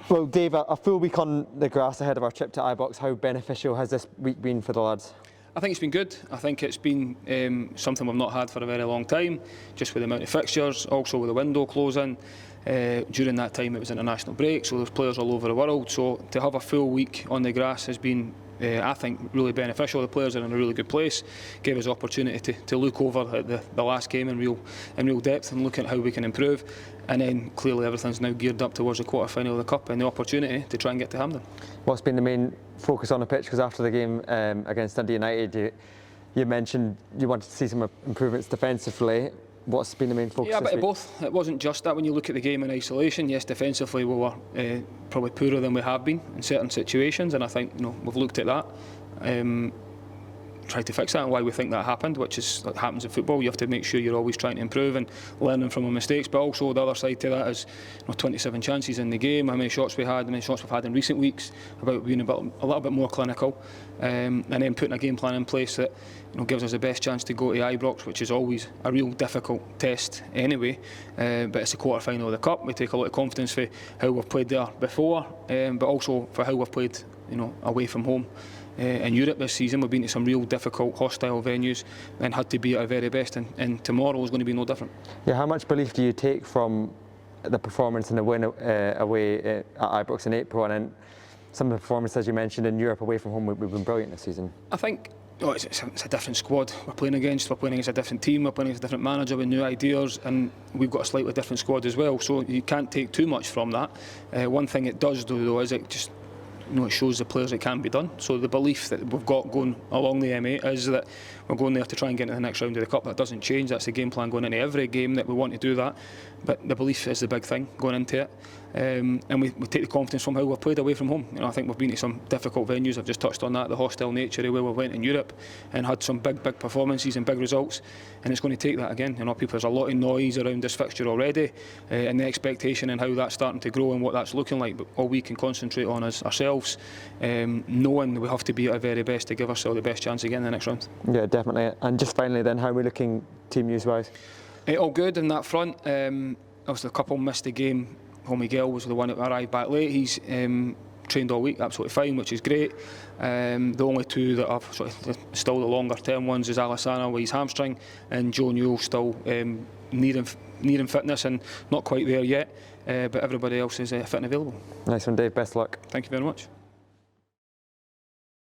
Well, Dave, a full week on the grass ahead of our trip to Ibrox. How beneficial has this week been for the lads? I think it's been good. I think it's been something we've not had for a very long time, just with the amount of fixtures, also with the window closing. During that time it was international break, so there's players all over the world. So to have a full week on the grass has been, I think, really beneficial. The players are in a really good place. Gave us opportunity to look over at the last game in real depth and look at how we can improve. And then clearly everything's now geared up towards the quarter-final of the Cup and the opportunity to try and get to Hampden. What's been the main focus on the pitch? Because after the game against Dundee United, you mentioned you wanted to see some improvements defensively. What's been the main focus? Yeah, a bit of both. It wasn't just that. When you look at the game in isolation, yes, defensively we were probably poorer than we have been in certain situations, and I think we've looked at that. Tried to fix that and why we think that happened, which is what happens in football. You have to make sure you're always trying to improve and learning from our mistakes, but also the other side to that is 27 chances in the game, how many shots we had, how many shots we've had in recent weeks, about being a little bit more clinical, and then putting a game plan in place that gives us the best chance to go to Ibrox, which is always a real difficult test anyway, but it's a quarter-final of the Cup. We take a lot of confidence for how we've played there before, but also for how we've played away from home. In Europe this season, we've been to some real difficult, hostile venues and had to be at our very best, and tomorrow is going to be no different. Yeah, how much belief do you take from the performance and the win away at Ibrox in April, and then some of the performances you mentioned in Europe away from home? We've been brilliant this season. I think it's a different squad we're playing against. We're playing against a different team. We're playing against a different manager with new ideas, and we've got a slightly different squad as well. So you can't take too much from that. One thing it does do, though, is it just it shows the players it can be done. So the belief that we've got going along the M8 is that we're going there to try and get into the next round of the Cup. That doesn't change. That's the game plan going into every game, that we want to do that. But the belief is the big thing going into it. And we take the confidence from how we've played away from home. I think we've been to some difficult venues. I've just touched on that, the hostile nature of where we went in Europe, and had some big performances and big results. And it's going to take that again. There's a lot of noise around this fixture already, and the expectation and how that's starting to grow and what that's looking like. But all we can concentrate on is ourselves, knowing that we have to be at our very best to give ourselves the best chance again in the next round. Yeah, definitely. And just finally, then, how are we looking team news-wise? All good in that front. Obviously, a couple missed the game. Miguel was the one that arrived back late. He's trained all week, absolutely fine, which is great. The only two that are still the longer term ones is Alessandro with his hamstring, and Joe Newell still needing fitness and not quite there yet. But everybody else is fit and available. Nice one, Dave. Best luck. Thank you very much.